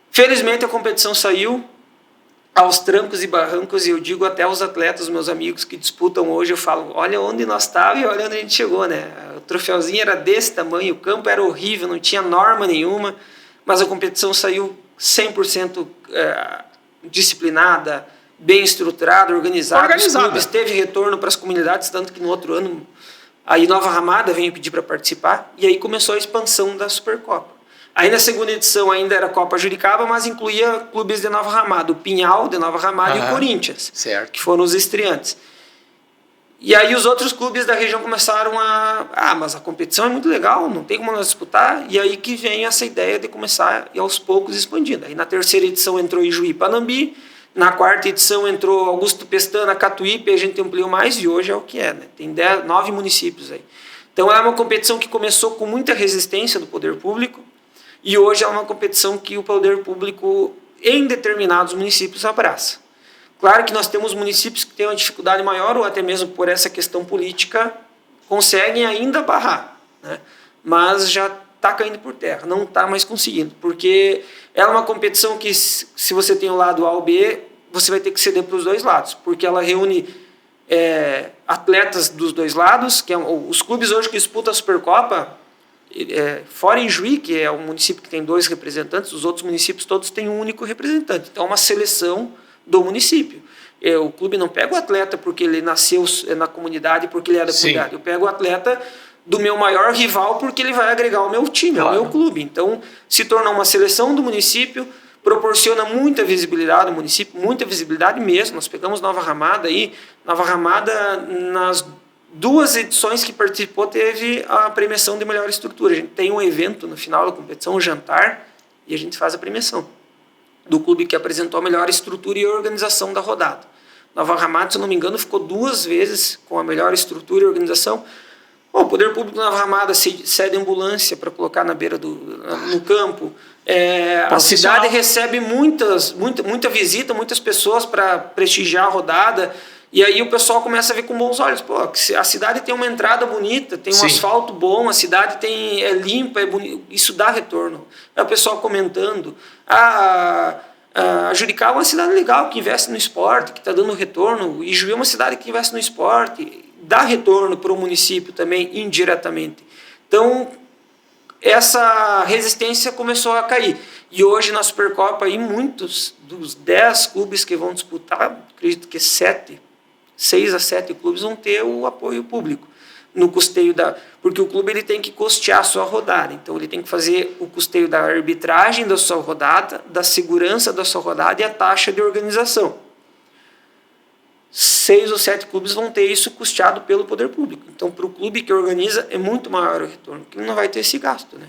Felizmente a competição saiu aos trancos e barrancos, e eu digo até aos atletas, meus amigos que disputam hoje, eu falo, olha onde nós estávamos e olha onde a gente chegou, né? O troféuzinho era desse tamanho, o campo era horrível, não tinha norma nenhuma, mas a competição saiu 100% disciplinada, bem estruturada, organizada. Os clubes teve retorno para as comunidades, tanto que no outro ano aí Nova Ramada veio pedir para participar, e aí começou a expansão da Supercopa. Aí na segunda edição ainda era Copa Juricaba, mas incluía clubes de Nova Ramada, o Pinhal de Nova Ramada e o Corinthians, certo, que foram os estreantes. E aí os outros clubes da região começaram mas a competição é muito legal, não tem como nós disputar, e aí que vem essa ideia de começar aos poucos expandindo. Aí na terceira edição entrou Ijuí e Panambi, na quarta edição entrou Augusto Pestana, Catuípe, a gente ampliou mais, e hoje é o que é, né? Tem 9 municípios aí. Então é uma competição que começou com muita resistência do poder público, e hoje é uma competição que o poder público, em determinados municípios, abraça. Claro que nós temos municípios que têm uma dificuldade maior, ou até mesmo por essa questão política, conseguem ainda barrar, né? Mas já está caindo por terra, não está mais conseguindo, porque ela é uma competição que, se você tem o lado A ou B, você vai ter que ceder para os dois lados, porque ela reúne atletas dos dois lados, que os clubes hoje que disputam a Supercopa, fora em Juí, que é um município que tem 2 representantes, os outros municípios todos têm um único representante. Então é uma seleção do município. O clube não pega o atleta porque ele nasceu na comunidade, porque ele é da comunidade. Eu pego o atleta do meu maior rival porque ele vai agregar ao meu time, claro, ao meu clube. Então se torna uma seleção do município, proporciona muita visibilidade ao município, muita visibilidade mesmo. Nós pegamos Nova Ramada aí, Nova Ramada nas 2 edições que participou teve a premiação de melhor estrutura. A gente tem um evento no final da competição, um jantar, e a gente faz a premiação do clube que apresentou a melhor estrutura e organização da rodada. Nova Ramada, se eu não me engano, ficou 2 vezes com a melhor estrutura e organização. O Poder Público da Nova Ramada cede ambulância para colocar na beira no campo. A cidade recebe muita visita, muitas pessoas para prestigiar a rodada. E aí o pessoal começa a ver com bons olhos. A cidade tem uma entrada bonita, tem um asfalto bom, a cidade é limpa, é bonito, isso dá retorno. É o pessoal comentando. A Juricaba é uma cidade legal, que investe no esporte, que está dando retorno. O Ijuí é uma cidade que investe no esporte, dá retorno para o município também, indiretamente. Então, essa resistência começou a cair. E hoje, na Supercopa, aí, muitos dos 10 clubes que vão disputar, acredito que 6 a 7 clubes vão ter o apoio público no custeio porque o clube ele tem que custear a sua rodada, então ele tem que fazer o custeio da arbitragem da sua rodada, da segurança da sua rodada e a taxa de organização. 6 ou 7 clubes vão ter isso custeado pelo poder público. Então, para o clube que organiza, é muito maior o retorno, porque ele não vai ter esse gasto, né?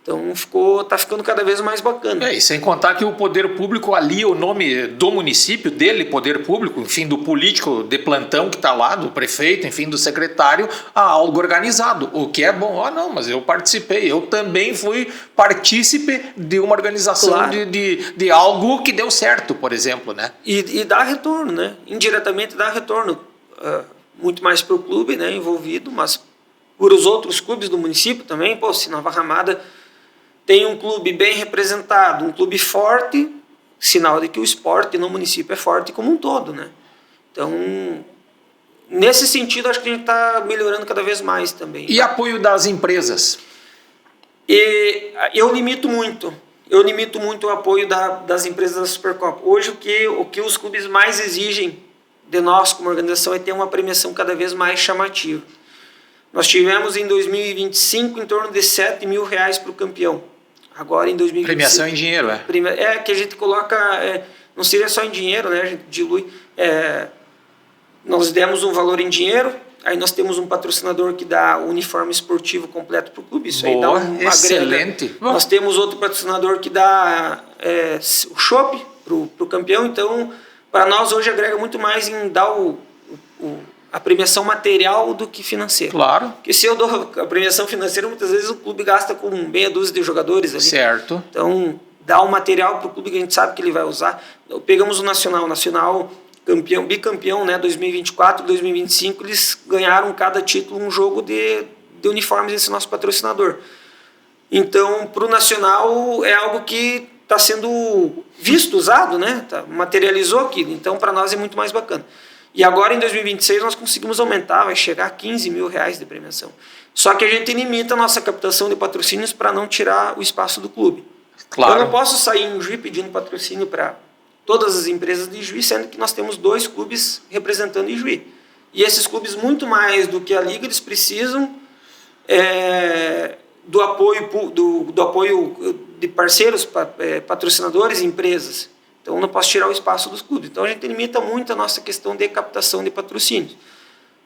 Então está ficando cada vez mais bacana. E sem contar que o poder público alia o nome do município, dele, poder público, enfim, do político de plantão que está lá, do prefeito, enfim, do secretário, a algo organizado, o que é bom. Não, mas eu participei, eu também fui partícipe de uma organização, claro, de algo que deu certo, por exemplo, né? E dá retorno, né? Indiretamente dá retorno, muito mais para o clube, né, envolvido, mas por os outros clubes do município também. Se Nova Ramada tem um clube bem representado, um clube forte, sinal de que o esporte no município é forte como um todo, né? Então, nesse sentido, acho que a gente está melhorando cada vez mais também. E apoio das empresas? Eu limito muito o apoio das empresas da Supercopa. Hoje, o que os clubes mais exigem de nós como organização é ter uma premiação cada vez mais chamativa. Nós tivemos em 2025 em torno de R$7 mil para o campeão. Agora em 2025... Premiação em dinheiro, que a gente coloca não seria só em dinheiro, né? A gente dilui. Nós demos um valor em dinheiro, aí nós temos um patrocinador que dá o uniforme esportivo completo para o clube. Isso aí dá uma excelente. Grana. Nós temos outro patrocinador que dá o chopp para o campeão. Então, para nós hoje agrega muito mais em dar a premiação material do que financeira. Claro. Porque se eu dou a premiação financeira, muitas vezes o clube gasta com meia dúzia de jogadores ali. Certo. Então, dá o material para o clube que a gente sabe que ele vai usar. Pegamos o Nacional. Campeão, bicampeão, né, 2024, 2025, eles ganharam cada título um jogo de uniformes desse nosso patrocinador. Então, para o Nacional é algo que está sendo visto, usado, né, materializou aquilo. Então, para nós é muito mais bacana. E agora, em 2026, nós conseguimos aumentar, vai chegar a R$15 mil de premiação. Só que a gente limita a nossa captação de patrocínios para não tirar o espaço do clube. Claro. Eu não posso sair em Juiz pedindo patrocínio para todas as empresas de Juiz, sendo que nós temos 2 clubes representando em Juiz. E esses clubes, muito mais do que a Liga, eles precisam do apoio de parceiros, patrocinadores e empresas. Então, não posso tirar o espaço dos clubes. Então, a gente limita muito a nossa questão de captação de patrocínios.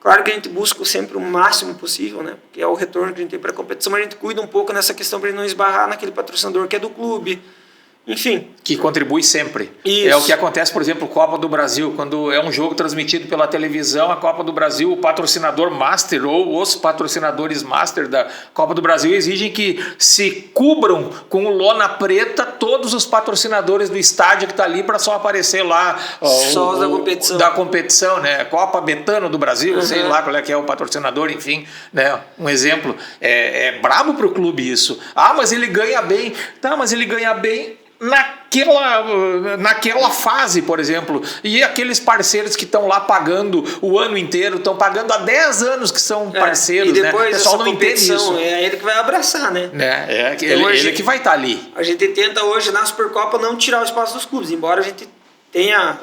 Claro que a gente busca sempre o máximo possível, né? Porque é o retorno que a gente tem para a competição, mas a gente cuida um pouco nessa questão para não esbarrar naquele patrocinador que é do clube. Enfim. Que contribui sempre. Isso. É o que acontece, por exemplo, Copa do Brasil, quando é um jogo transmitido pela televisão, a Copa do Brasil, o patrocinador master ou os patrocinadores master da Copa do Brasil exigem que se cubram com lona preta todos os patrocinadores do estádio que está ali para só aparecer lá só os da competição. Da competição, né? Copa Betano do Brasil, sei lá qual é que é o patrocinador, enfim, né? Um exemplo. É brabo para o clube isso. Ah, mas ele ganha bem. Tá, mas ele ganha bem naquela fase, por exemplo, e aqueles parceiros que estão lá pagando o ano inteiro, estão pagando há 10 anos que são parceiros, e depois, né? O pessoal não entende isso. É ele que vai abraçar, né? Ele que vai estar ali. A gente tenta hoje na Supercopa não tirar o espaço dos clubes, embora a gente tenha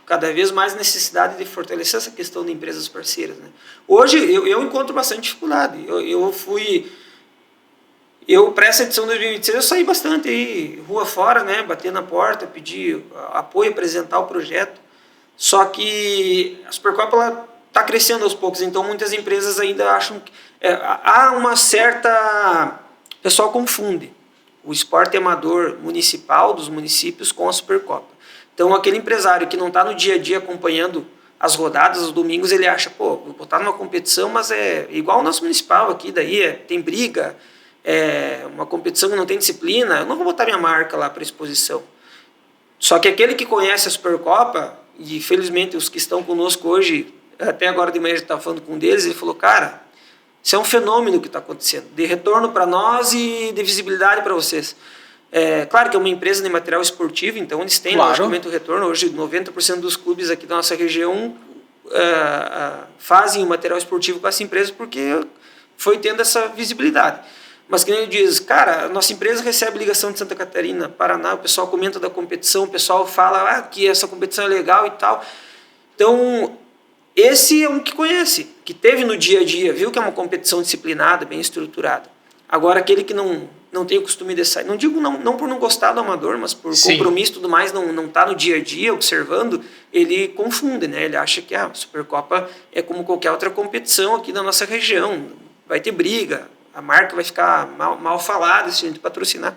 cada vez mais necessidade de fortalecer essa questão de empresas parceiras, né? Hoje eu encontro bastante dificuldade. Para essa edição de 2026, eu saí bastante aí, rua fora, né? Bater na porta, pedir apoio, apresentar o projeto. Só que a Supercopa está crescendo aos poucos, então muitas empresas ainda acham que... há uma certa... O pessoal confunde o esporte amador municipal dos municípios com a Supercopa. Então, aquele empresário que não está no dia a dia acompanhando as rodadas, os domingos, ele acha, vou botar numa competição, mas é igual o nosso municipal aqui, daí tem briga... uma competição que não tem disciplina, eu não vou botar minha marca lá para exposição. Só que aquele que conhece a Supercopa, e felizmente os que estão conosco hoje, até agora de manhã a gente estava falando com um deles, ele falou, cara, isso é um fenômeno que está acontecendo, de retorno para nós e de visibilidade para vocês. Claro que é uma empresa de material esportivo, então eles têm, logicamente, o retorno. Hoje 90% dos clubes aqui da nossa região fazem o material esportivo com essa empresa porque foi tendo essa visibilidade. Mas que nem ele diz, cara, a nossa empresa recebe ligação de Santa Catarina, Paraná, o pessoal comenta da competição, o pessoal fala que essa competição é legal e tal. Então, esse é um que conhece, que teve no dia a dia, viu que é uma competição disciplinada, bem estruturada. Agora, aquele que não tem o costume de sair, não digo não por não gostar do amador, mas por compromisso e tudo mais, não está no dia a dia observando, ele confunde, né? Ele acha que a Supercopa é como qualquer outra competição aqui da nossa região, vai ter briga, a marca vai ficar mal falada se a gente patrocinar.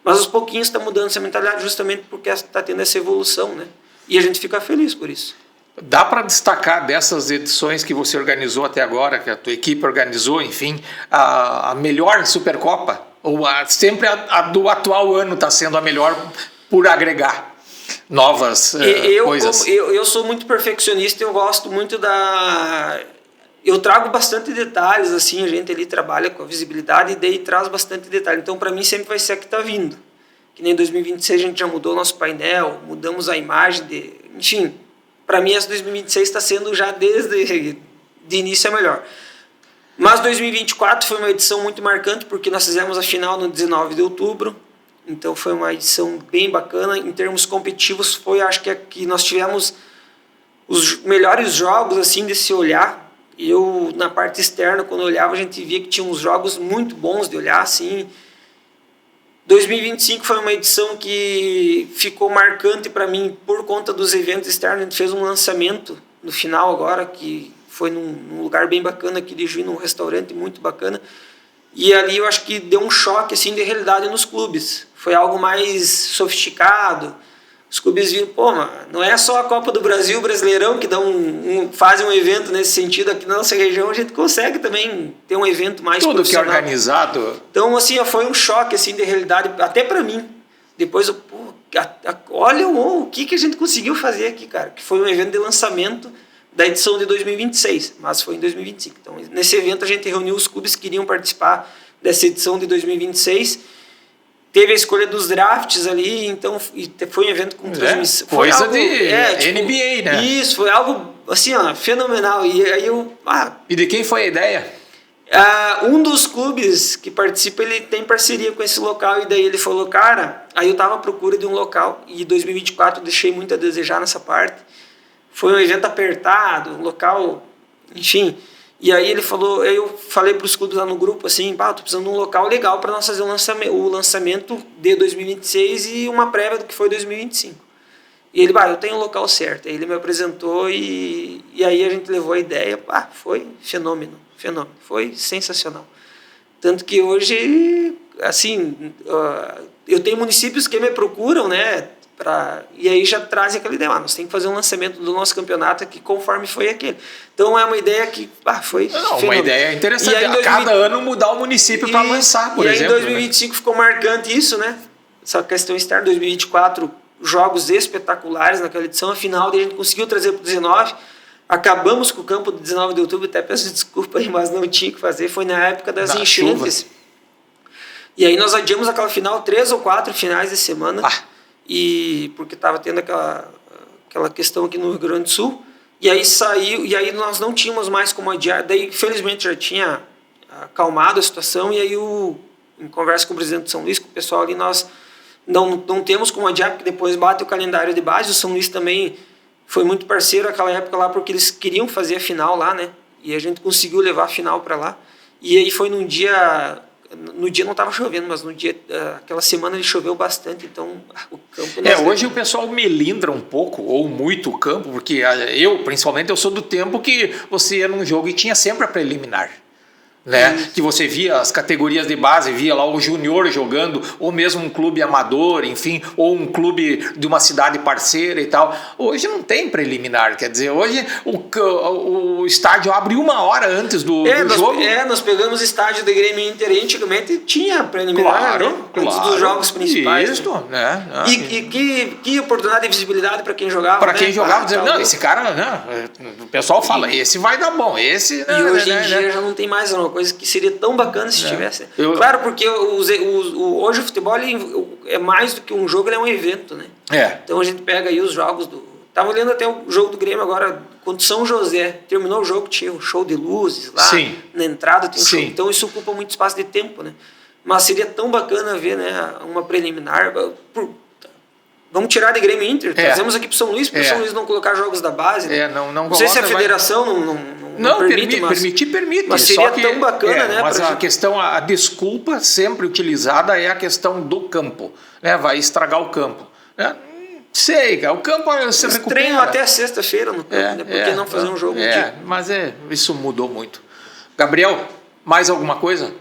Mas aos pouquinhos está mudando essa mentalidade justamente porque está tendo essa evolução, né? E a gente fica feliz por isso. Dá para destacar dessas edições que você organizou até agora, que a tua equipe organizou, enfim, a melhor Supercopa? Ou sempre a do atual ano está sendo a melhor por agregar novas coisas? Eu sou muito perfeccionista, eu gosto muito eu trago bastante detalhes, assim, a gente ali trabalha com a visibilidade e daí traz bastante detalhe. Então, para mim, sempre vai ser a que está vindo. Que nem em 2026 a gente já mudou o nosso painel, mudamos a imagem, enfim, para mim essa 2026 está sendo já desde de início a melhor. Mas 2024 foi uma edição muito marcante porque nós fizemos a final no 19 de outubro, então foi uma edição bem bacana. Em termos competitivos, acho que aqui nós tivemos os melhores jogos, assim, de se olhar. Eu, na parte externa, quando eu olhava, a gente via que tinha uns jogos muito bons de olhar, assim. 2025 foi uma edição que ficou marcante para mim por conta dos eventos externos. A gente fez um lançamento no final agora, que foi num lugar bem bacana aqui de Juí, num restaurante muito bacana. E ali eu acho que deu um choque assim, de realidade nos clubes. Foi algo mais sofisticado. Os clubes viram, pô, mano, não é só a Copa do Brasil, o Brasileirão, que fazem um evento nesse sentido. Aqui na nossa região a gente consegue também ter um evento mais tudo profissional. Que é organizado. Então, assim, foi um choque assim, de realidade, até para mim. Depois, olha o que a gente conseguiu fazer aqui, cara. Que foi um evento de lançamento da edição de 2026, mas foi em 2025. Então, nesse evento a gente reuniu os clubes que queriam participar dessa edição de 2026. Teve a escolha dos drafts ali, então foi um evento com transmissão. Coisa algo, de NBA, né? Isso, foi algo assim, ó, fenomenal. E aí E de quem foi a ideia? Um dos clubes que participa, ele tem parceria com esse local, e daí ele falou, cara, aí eu tava à procura de um local, e em 2024 eu deixei muito a desejar nessa parte. Foi um evento apertado, um local, enfim. E aí ele falou, eu falei para os clubes lá no grupo assim, tô precisando de um local legal para nós fazer o lançamento de 2026 e uma prévia do que foi 2025. E ele, eu tenho o local certo. Aí ele me apresentou e aí a gente levou a ideia, foi fenômeno, foi sensacional. Tanto que hoje, assim, eu tenho municípios que me procuram, né? E aí já trazem aquela ideia, nós temos que fazer um lançamento do nosso campeonato aqui conforme foi aquele. Então é uma ideia que foi uma ideia interessante. A cada ano mudar o município para lançar, por exemplo. E aí em 2025 ficou marcante isso, né? Essa questão externa. 2024, jogos espetaculares naquela edição. Afinal, a gente conseguiu trazer para o 19. Acabamos com o campo do 19 de outubro. Até peço desculpa aí, mas não tinha que fazer. Foi na época das enchentes. Chuva. E aí nós adiamos aquela final, 3 ou 4 finais de semana. E porque estava tendo aquela questão aqui no Rio Grande do Sul, e aí saiu, e aí nós não tínhamos mais como adiar, daí felizmente já tinha acalmado a situação, e aí em conversa com o presidente de São Luís, com o pessoal ali, nós não temos como adiar, porque depois bate o calendário de base. O São Luís também foi muito parceiro naquela época lá, porque eles queriam fazer a final lá, né, e a gente conseguiu levar a final para lá, e aí foi no dia não estava chovendo, mas no dia, aquela semana ele choveu bastante, então o campo... Hoje o pessoal melindra um pouco, ou muito o campo, porque principalmente, eu sou do tempo que você ia num jogo e tinha sempre a preliminar. Né? Que você via as categorias de base, via lá o júnior jogando, ou mesmo um clube amador, enfim, ou um clube de uma cidade parceira e tal. Hoje não tem preliminar, quer dizer, hoje o estádio abre 1 hora antes do jogo. Nós pegamos o estádio do Grêmio Inter, antigamente tinha preliminar, antes dos jogos principais. Isso, né? E que oportunidade de visibilidade para quem jogava. Para quem jogava, dizendo, não, esse cara, o pessoal fala, esse vai dar bom, esse... E hoje em dia já não tem mais uma coisa que seria tão bacana se tivesse. Claro, porque hoje o futebol é mais do que um jogo, ele é um evento, né? Então a gente pega aí os jogos Estava olhando até o jogo do Grêmio agora contra São José. Terminou o jogo, tinha um show de luzes lá. Sim. Na entrada tem um show. Então isso ocupa muito espaço de tempo, né? Mas seria tão bacana ver, né, uma preliminar. Vamos tirar de Grêmio Inter, trazemos aqui para o São Luís, para o São Luís não colocar jogos da base. Né? Não sei se a federação não permite, mas... Permite. Mas seria tão bacana, né? Mas a desculpa sempre utilizada é a questão do campo. Né? Vai estragar o campo. Sei, cara, o campo você recupera. Treino até sexta-feira no campo, né? Por que não fazer um jogo? Mas isso mudou muito. Gabriel, mais alguma coisa?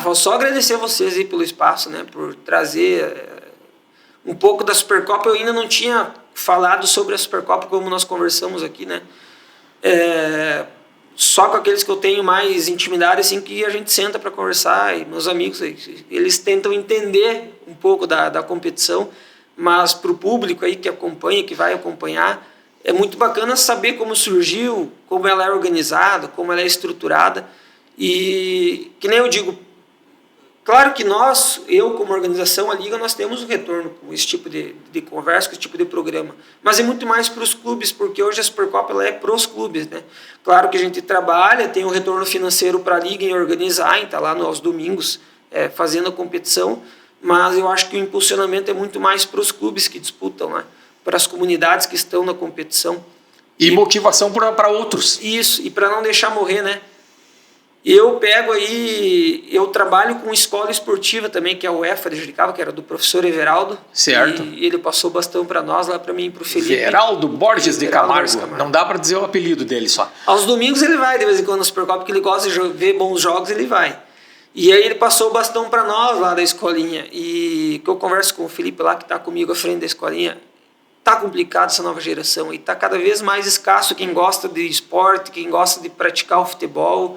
Vou só agradecer a vocês aí pelo espaço, né? Por trazer um pouco da Supercopa. Eu ainda não tinha falado sobre a Supercopa como nós conversamos aqui, né? Só com aqueles que eu tenho mais intimidade, assim, que a gente senta para conversar, e meus amigos, eles tentam entender um pouco da competição, mas para o público aí que acompanha, que vai acompanhar, é muito bacana saber como surgiu, como ela é organizada, como ela é estruturada, e que nem eu digo, claro que eu como organização, a Liga, nós temos um retorno com esse tipo de conversa, com esse tipo de programa. Mas é muito mais para os clubes, porque hoje a Supercopa ela é para os clubes, né? Claro que a gente trabalha, tem um retorno financeiro para a Liga em organizar, em estar lá aos domingos fazendo a competição, mas eu acho que o impulsionamento é muito mais para os clubes que disputam, né? Para as comunidades que estão na competição. E motivação para outros. Isso, e para não deixar morrer, né? Eu pego aí, eu trabalho com escola esportiva também, que é o EFA de Juricaba, que era do professor Everaldo. Certo. E ele passou bastão para nós, lá para mim e para o Felipe. Everaldo Borges de Everaldo Camargo. Borges Camargo. Não dá para dizer o apelido dele só. Aos domingos ele vai, de vez em quando, no Supercopa, porque ele gosta de ver bons jogos, ele vai. E aí ele passou o bastão para nós lá da escolinha. E que eu converso com o Felipe lá, que está comigo à frente da escolinha. Tá complicado essa nova geração e tá cada vez mais escasso quem gosta de esporte, quem gosta de praticar o futebol.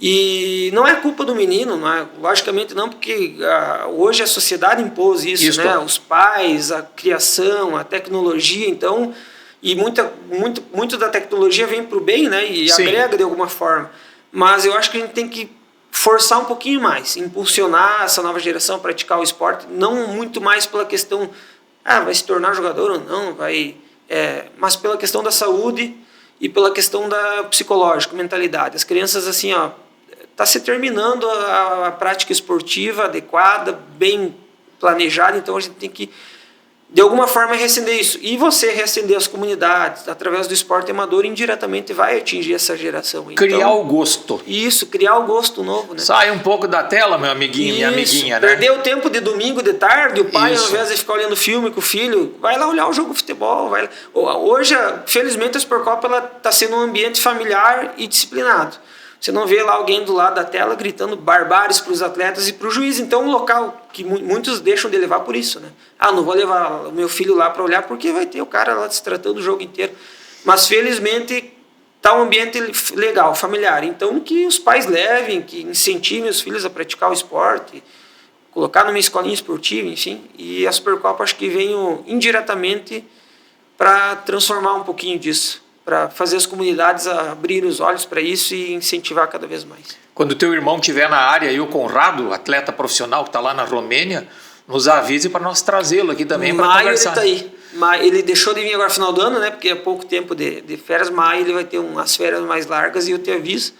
E não é culpa do menino, não é? Logicamente não, porque hoje a sociedade impôs isso, né? Os pais, a criação, a tecnologia, então, e muito da tecnologia vem para o bem, né? E Sim. agrega de alguma forma. Mas eu acho que a gente tem que forçar um pouquinho mais, impulsionar essa nova geração a praticar o esporte, não muito mais pela questão, vai se tornar jogador ou não, mas pela questão da saúde e pela questão da psicológica, mentalidade. As crianças, assim, tá se terminando a prática esportiva adequada, bem planejada, então a gente tem que, de alguma forma, reacender isso. E você reacender as comunidades através do esporte amador, indiretamente vai atingir essa geração. Criar então, o gosto. Isso, criar o gosto novo, né? Sai um pouco da tela, meu amiguinho, minha amiguinha, né? Perder o tempo de domingo de tarde, o pai, Isso. ao invés de ficar olhando filme com o filho, vai lá olhar o jogo de futebol. Vai lá. Hoje, felizmente, a Supercopa está sendo um ambiente familiar e disciplinado. Você não vê lá alguém do lado da tela gritando barbáries para os atletas e para o juiz. Então, um local que muitos deixam de levar por isso, né? Não vou levar o meu filho lá para olhar porque vai ter o cara lá se tratando o jogo inteiro. Mas, felizmente, está um ambiente legal, familiar. Então, que os pais levem, que incentivem os filhos a praticar o esporte, colocar numa escolinha esportiva, enfim. E a Supercopa acho que veio indiretamente para transformar um pouquinho disso, para fazer as comunidades abrir os olhos para isso e incentivar cada vez mais. Quando o teu irmão estiver na área e o Conrado, atleta profissional que está lá na Romênia, nos avise para nós trazê-lo aqui também para conversar. Ele está aí. Ele deixou de vir agora no final do ano, né? Porque é pouco tempo de férias. Maio ele vai ter umas férias mais largas e eu te aviso,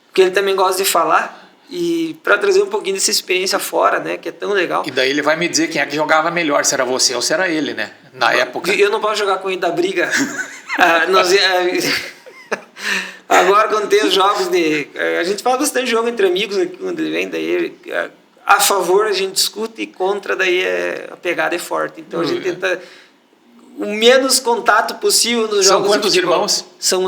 porque ele também gosta de falar. E para trazer um pouquinho dessa experiência fora, né? Que é tão legal. E daí ele vai me dizer quem é que jogava melhor, se era você ou se era ele, né? Na época. Eu não posso jogar com ele da briga. Agora, quando tem os jogos a gente faz bastante jogo entre amigos aqui, quando ele vem, daí a favor a gente discute e contra, daí a pegada é forte. Então a gente tenta o menos contato possível nos jogos. São quantos irmãos? São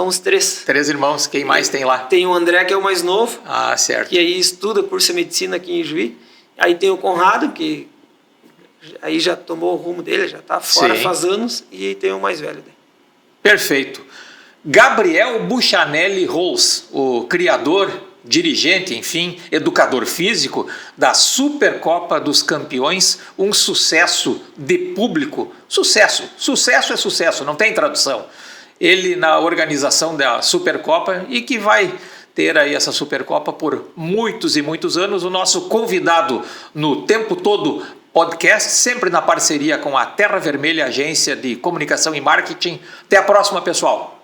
os 3. 3 irmãos. Quem mais tem lá? Tem o André, que é o mais novo. Certo. Que aí estuda curso de medicina aqui em Juí. Aí tem o Conrado, que aí já tomou o rumo dele, já está fora faz anos. E tem o mais velho. Perfeito. Gabriel Buchanelli Rolls, o criador, dirigente, enfim, educador físico da Supercopa dos Campeões, um sucesso de público. Sucesso é sucesso, não tem tradução. Ele na organização da Supercopa e que vai ter aí essa Supercopa por muitos e muitos anos. O nosso convidado no Tempo Todo podcast, sempre na parceria com a Terra Vermelha, agência de comunicação e marketing. Até a próxima, pessoal.